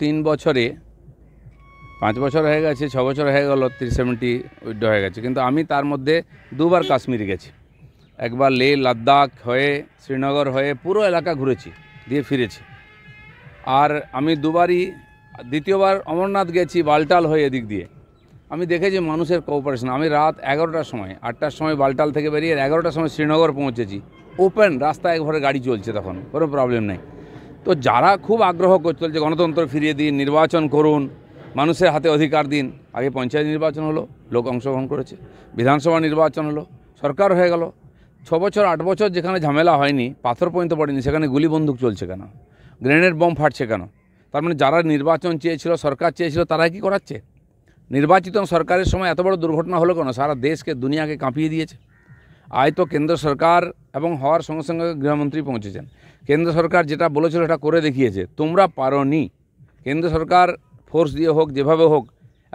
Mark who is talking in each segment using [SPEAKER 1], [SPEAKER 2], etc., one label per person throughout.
[SPEAKER 1] 3 বছরে 5 বছর হয়ে গেছে, 6 বছর হয়ে গেল 370 উইথড্র হয়ে গেছে, কিন্তু আমি তার মধ্যে 2বার কাশ্মীরে গেছি। একবার লে লাদাখ হয়ে শ্রীনগর হয়ে পুরো এলাকা ঘুরেছি, দিয়ে ফিরেছি। আর আমি 2বারই, দ্বিতীয়বার অমরনাথ গেছি বালটাল হয়ে এদিক দিয়ে। আমি দেখেছি মানুষের কোঅপারেশন। আমি রাত 11টার সময়, 8টার সময় বালটাল থেকে বেরিয়ে 11টার সময় শ্রীনগর পৌঁছেছি। ওপেন রাস্তায় একবারে গাড়ি চলছে, তখন কোনো প্রবলেম নেই। তো যারা খুব আগ্রহ করতে চলছে গণতন্ত্র ফিরিয়ে দিন, নির্বাচন করুন, মানুষের হাতে অধিকার দিন। আগে পঞ্চায়েত নির্বাচন হলো, লোক অংশগ্রহণ করেছে, বিধানসভা নির্বাচন হলো, সরকার হয়ে গেল। 6 বছর 8 বছর যেখানে ঝামেলা হয়নি, পাথর পর্যন্ত পড়েনি, সেখানে গুলি বন্দুক চলছে কেন? গ্রেনেড বম ফাটছে কেন? তার মানে যারা নির্বাচন চেয়েছিল, সরকার চেয়েছিল, তারাই কি করাচ্ছে? নির্বাচিত সরকারের সময় এত বড় দুর্ঘটনা হলো কেন? সারা দেশকে, দুনিয়াকে কাঁপিয়ে দিয়েছে। আজ তো কেন্দ্র সরকার এবং হওয়ার সঙ্গে সঙ্গে গৃহমন্ত্রী পৌঁছেছেন। কেন্দ্র সরকার যেটা বলেছিল সেটা করে দেখিয়েছে। তোমরা পারোনি। কেন্দ্র সরকার ফোর্স দিয়ে হোক, যেভাবে হোক,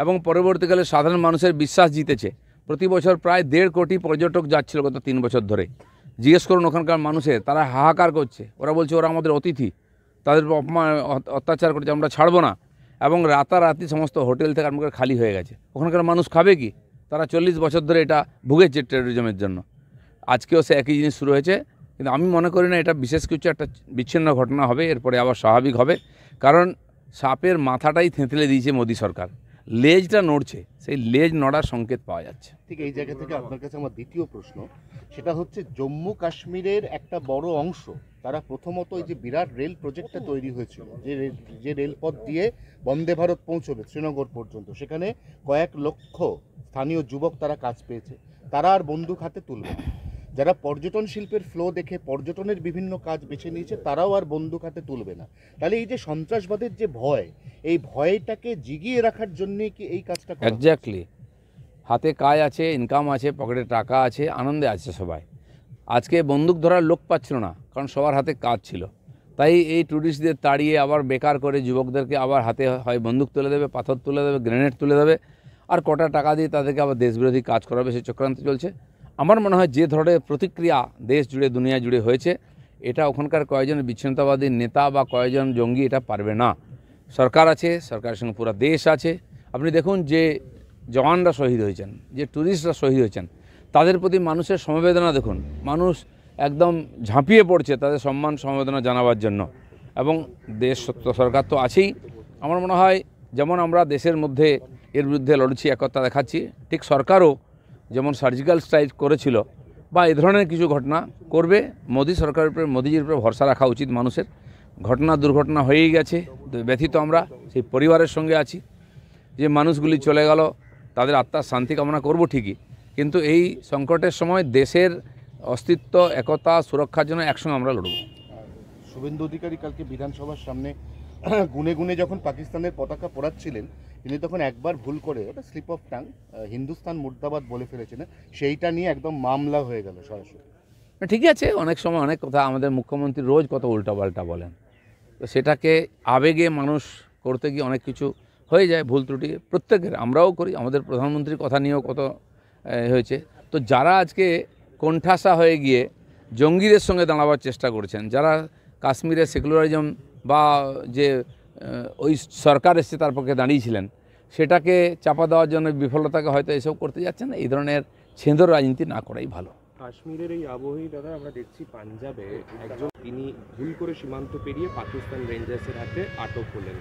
[SPEAKER 1] এবং পরবর্তীকালে সাধারণ মানুষের বিশ্বাস জিতেছে। প্রতি বছর প্রায় 1.5 কোটি পর্যটক যাচ্ছিল গত 3 বছর ধরে। জিজ্ঞেস করুন ওখানকার মানুষের, তারা হাহাকার করছে। ওরা বলছে ওরা আমাদের অতিথি, তাদের অপমান অত্যাচার করছে, আমরা ছাড়বো না। এবং রাতারাতি সমস্ত হোটেল থেকে আরম্ভ করে খালি হয়ে গেছে। ওখানকার মানুষ খাবে কি? তারা 40 বছর ধরে এটা ভুগেছে টেরোরিজমের জন্য। আজকেও সে একই জিনিস শুরু হয়েছে। কিন্তু আমি মনে করি না এটা বিশেষ কিছু একটা বিচ্ছিন্ন ঘটনা হবে, এরপরে আবার স্বাভাবিক হবে। কারণ সাপের মাথাটাই থেঁতলে দিয়েছে মোদী সরকার, লেজটা নড়ছে, সেই লেজ নড়ার সংকেত পাওয়া যাচ্ছে।
[SPEAKER 2] ঠিক এই জায়গা থেকে আপনার কাছে আমার দ্বিতীয় প্রশ্ন, সেটা হচ্ছে জম্মু কাশ্মীরের একটা বড় অংশ তারা প্রথমত এই যে বিরাট রেল প্রজেক্টটা তৈরি হয়েছিল, যে রেলপথ দিয়ে বন্দে ভারত পৌঁছবে শ্রীনগর পর্যন্ত, সেখানে কয়েক লক্ষ স্থানীয় যুবক তারা কাজ পেয়েছে। তারা আর বন্দুক হাতে তুলবে না। যারা পর্যটন শিল্পের ফ্লো দেখে পর্যটনের বিভিন্ন কাজ বেছে নিয়েছে, তারাও আর বন্দুক হাতে তুলবে না। তাহলে এই যে সন্ত্রাসবাদের যে ভয়, এই ভয়টাকে জিগিয়ে রাখার জন্যই কি এই কাজটা?
[SPEAKER 1] এক্স্যাক্টলি। হাতে কাজ আছে, ইনকাম আছে, পকেটে টাকা আছে, আনন্দে আছে সবাই। আজকে বন্দুক ধরার লোক পাচ্ছিল না, কারণ সবার হাতে কাজ ছিল। তাই এই ট্যুরিস্টদের তাড়িয়ে আবার বেকার করে যুবকদেরকে আবার হাতে হয় বন্দুক তুলে দেবে, পাথর তুলে দেবে, গ্রেনেড তুলে দেবে, আর কটা টাকা দিয়ে তাদেরকে আবার দেশবিরোধী কাজ করাবে, সে চক্রান্ত চলছে। আমার মনে হয় যে ধরনের প্রতিক্রিয়া দেশ জুড়ে, দুনিয়া জুড়ে হয়েছে, এটা ওখানকার কয়েকজন বিচ্ছিন্নতাবাদী নেতা বা কয়েকজন জঙ্গি এটা পারবে না। সরকার আছে, সরকারের সঙ্গে পুরো দেশ আছে। আপনি দেখুন যে জওয়ানরা শহীদ হয়েছেন, যে ট্যুরিস্টরা শহীদ হয়েছেন, তাদের প্রতি মানুষের সমবেদনা দেখুন। মানুষ একদম ঝাঁপিয়ে পড়ছে তাদের সম্মান সমবেদনা জানাবার জন্য। এবং দেশ সরকার তো আছেই। আমার মনে হয় যেমন আমরা দেশের মধ্যে এর বিরুদ্ধে লড়ছি, একতা দেখাচ্ছি, ঠিক সরকারও যেমন সার্জিক্যাল স্ট্রাইক করেছিল বা এই ধরনের কিছু ঘটনা করবে। মোদী সরকারের উপরে, মোদীজির উপরে ভরসা রাখা উচিত মানুষের। ঘটনা দুর্ঘটনা হয়েই গেছে, ব্যথিত আমরা, সেই পরিবারের সঙ্গে আছি। যে মানুষগুলি চলে গেল, তাদের আত্মার শান্তি কামনা করব ঠিকই, কিন্তু এই সংকটের সময় দেশের অস্তিত্ব, একতা, সুরক্ষার জন্য একসঙ্গে আমরা লড়ব।
[SPEAKER 2] শুভেন্দু অধিকারী কালকে বিধানসভার সামনে গুনে গুনে যখন পাকিস্তানের পতাকা পোড়াচ্ছিলেন, তিনি তখন একবার ভুল করে, ওটা স্লিপ অফ টাং, হিন্দুস্তান মুর্দাবাদ বলে ফেলেছিলেন। সেইটা নিয়ে একদম মামলা হয়ে গেল সরাসরি।
[SPEAKER 1] ঠিকই আছে, অনেক সময় অনেক কথা আমাদের মুখ্যমন্ত্রী রোজ কত উল্টাপাল্টা বলেন, তো সেটাকে আবেগে মানুষ করতে গিয়ে অনেক কিছু হয়ে যায়, ভুল ত্রুটি প্রত্যেকের, আমরাও করি। আমাদের প্রধানমন্ত্রীর কথা নিয়েও কত হয়েছে। তো যারা আজকে কোণঠাসা হয়ে গিয়ে জঙ্গিদের সঙ্গে দাঁড়াবার চেষ্টা করছেন, যারা কাশ্মীরে সেকুলারিজম বা যে ওই সরকার এসছে তার পক্ষে দাঁড়িয়েছিলেন, সেটাকে চাপা দেওয়ার জন্য বিফলতাকে হয়তো এসব করতে যাচ্ছেন। এই ধরনের ছেঁদর রাজনীতি না করাই ভালো।
[SPEAKER 3] কাশ্মীরের এই আবহেই দাদা আমরা দেখছি পাঞ্জাবে একজন, তিনি ভুল করে সীমান্ত পেরিয়ে পাকিস্তান রেঞ্জার্সের হাতে আটক হলেন।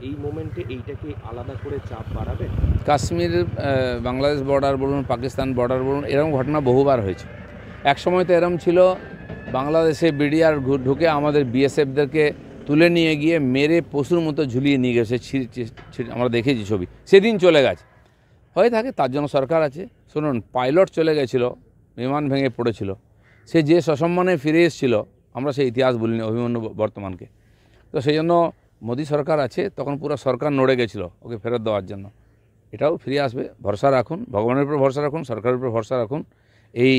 [SPEAKER 3] এই মোমেন্টে এইটাকে আলাদা করে চাপ বাড়াবে?
[SPEAKER 1] কাশ্মীর, বাংলাদেশ বর্ডার বলুন, পাকিস্তান বর্ডার বলুন, এরকম ঘটনা বহুবার হয়েছে। এক সময় তো এরকম ছিল, বাংলাদেশে বিডিআর ঢুকে আমাদের বিএসএফদেরকে তুলে নিয়ে গিয়ে মেরে পশুর মতো ঝুলিয়ে নিয়ে গেছে, আমরা দেখেছি ছবি। সেদিন চলে গেছে, হয়ে থাকে, তার জন্য সরকার আছে। শুনুন, পাইলট চলে গেছিল, বিমান ভেঙে পড়েছিল, সে যে সসম্মানে ফিরে এসেছিল, আমরা সেই ইতিহাস বলিনি অভিমন্যু বর্তমানকে। তো সেই জন্য মোদী সরকার আছে, তখন পুরো সরকার নড়ে গেছিলো ওকে ফেরত দেওয়ার জন্য। এটাও ফিরে আসবে, ভরসা রাখুন, ভগবানের উপর ভরসা রাখুন, সরকারের উপর ভরসা রাখুন। এই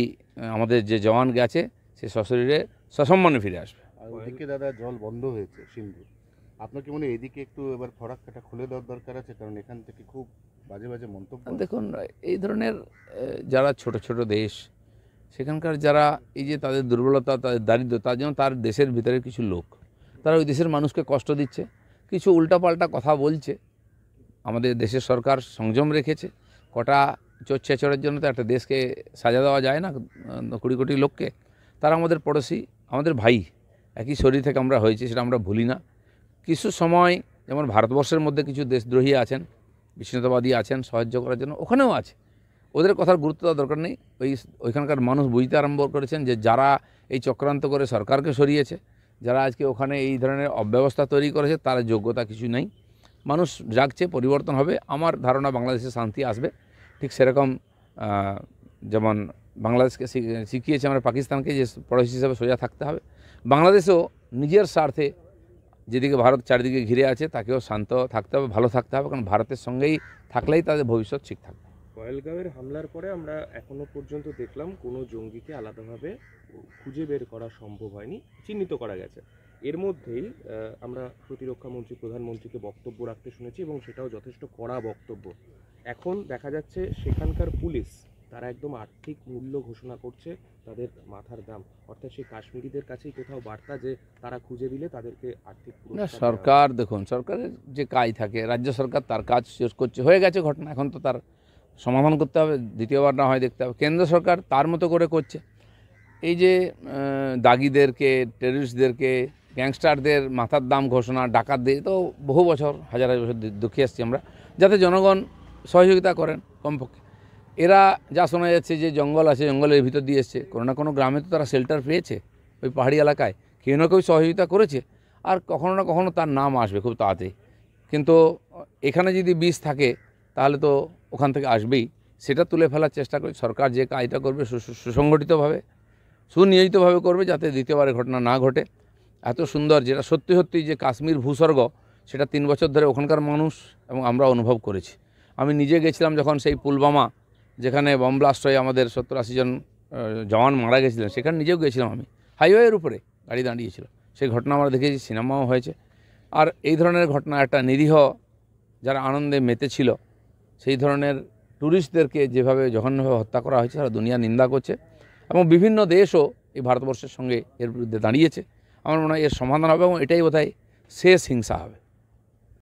[SPEAKER 1] আমাদের যে জওয়ান গেছে সে সশরীরে সসম্মানে ফিরে আসবে।
[SPEAKER 2] আর ওদিকে দাদা জল বন্ধ হয়েছে সিন্ধু, আপনার কি মনে হয় এদিকে একটু এবার ফরাক্কাটা খুলে দেওয়ার দরকার আছে? কারণ এখান থেকে খুব বাজে বাজে মন্তব্য।
[SPEAKER 1] দেখুন, এই ধরনের যারা ছোট ছোট দেশ, সেখানকার যারা এই যে তাদের দুর্বলতা, তাদের দারিদ্র্য, তার জন্য তার দেশের ভিতরে কিছু লোক, তারা ওই দেশের মানুষকে কষ্ট দিচ্ছে। কিছু উল্টাপাল্টা কথা বলছে। আমাদের দেশের সরকার সংযম রেখেছে। কটা চোর-ছেচড়ের জন্য তো একটা দেশকে সাজা দেওয়া যায় না, 20 কোটি লোককে। তারা আমাদের পড়োশি, আমাদের ভাই, একই শরীর থেকে আমরা হয়েছি, সেটা আমরা ভুলি না। কিছু সময় যেমন ভারতবর্ষের মধ্যে কিছু দেশদ্রোহী আছেন, বিচ্ছিন্নতাবাদী আছেন, সাহায্য করার জন্য ওখানেও আছে। ওদের কথার গুরুত্ব দেওয়ার দরকার নেই। ওইখানকার মানুষ বুঝতে আরম্ভ করেছেন যে যারা এই চক্রান্ত করে সরকারকে সরিয়েছে, যারা আজকে ওখানে এই ধরনের অব্যবস্থা তৈরি করেছে, তার যোগ্যতা কিছু নেই। মানুষ জাগছে, পরিবর্তন হবে। আমার ধারণা বাংলাদেশে শান্তি আসবে। ঠিক সেরকম যেমন বাংলাদেশকে শিখিয়েছে আমরা পাকিস্তানকে যে পড়োশি হিসাবে সোজা থাকতে হবে, বাংলাদেশেও নিজের স্বার্থে যেদিকে ভারত চারিদিকে ঘিরে আছে তাকেও শান্ত থাকতে হবে, ভালো থাকতে হবে, কারণ ভারতের সঙ্গেই থাকলেই তাদের ভবিষ্যৎ ঠিক থাকবে।
[SPEAKER 3] পহেলগাঁওয়ের হামলার পরে আমরা এখনো পর্যন্ত দেখলাম কোনো জঙ্গিকে আলাদাভাবে খুঁজে বের করা সম্ভব হয়নি, চিহ্নিত করা গেছে। এর মধ্যেই আমরা প্রতিরক্ষা মন্ত্রী, প্রধানমন্ত্রীকে বক্তব্য রাখতে শুনেছি এবং সেটাও যথেষ্ট কড়া বক্তব্য। এখন দেখা যাচ্ছে সেখানকার পুলিশ তারা একদম আর্থিক মূল্য ঘোষণা করছে তাদের মাথার দাম, অর্থাৎ সেই কাশ্মীরিদের কাছেই কোথাও বার্তা যে তারা খুঁজে দিলে তাদেরকে আর্থিক
[SPEAKER 1] না,
[SPEAKER 3] পুরস্কার দেওয়া হবে।
[SPEAKER 1] সরকার দেখুন, সরকারের যে কাজ থাকে, রাজ্য সরকার তার কাজ শেষ করছে, হয়ে গেছে ঘটনা, এখন তো তার সমাধান করতে হবে, দ্বিতীয়বার না হয় দেখতে হবে। কেন্দ্র সরকার তার মতো করে করছে। এই যে দাগিদেরকে, টেররিস্টদেরকে, গ্যাংস্টারদের মাথার দাম ঘোষণা, ডাকাতদের, তো বহু বছর, হাজার হাজার বছর দেখে আসছি আমরা, যাতে জনগণ সহযোগিতা করেন কমপক্ষে। এরা যা শোনা যাচ্ছে যে জঙ্গল আছে, জঙ্গলের ভিতর দিয়ে এসছে, কোনো না কোনো গ্রামে তো তারা শেল্টার পেয়েছে, ওই পাহাড়ি এলাকায় কেউ না কেউ সহযোগিতা করেছে, আর কখনো না কখনো তার নাম আসবে খুব তাড়াতাড়ি। কিন্তু এখানে যদি বিষ থাকে তাহলে তো ওখান থেকে আসবেই। সেটা তুলে ফেলার চেষ্টা করে সরকার যে কাজটা করবে সুসংগঠিতভাবে, সুনিয়োজিতভাবে করবে, যাতে দ্বিতীয়বারের ঘটনা না ঘটে। এত সুন্দর, যেটা সত্যি সত্যি যে কাশ্মীর ভূস্বর্গ, সেটা 3 বছর ধরে ওখানকার মানুষ এবং আমরা অনুভব করেছি। আমি নিজে গেছিলাম যখন সেই পুলওয়ামা, যেখানে বম ব্লাস্ট হয়ে আমাদের 70-80 জন জওয়ান মারা গেছিলেন, সেখানে নিজেও গেছিলাম আমি। হাইওয়ের উপরে গাড়ি দাঁড়িয়েছিল, সেই ঘটনা আমরা দেখেছি, সিনেমাও হয়েছে। আর এই ধরনের ঘটনা, একটা নিরীহ যারা আনন্দে মেতেছিল, সেই ধরনের ট্যুরিস্টদেরকে যেভাবে জঘন্যভাবে হত্যা করা হয়েছে, সারা দুনিয়া নিন্দা করছে এবং বিভিন্ন দেশও এই ভারতবর্ষের সঙ্গে এর বিরুদ্ধে দাঁড়িয়েছে। আমার মনে হয় এর সমাধান হবে এবং এটাই বোধহয় শেষ হিংসা হবে।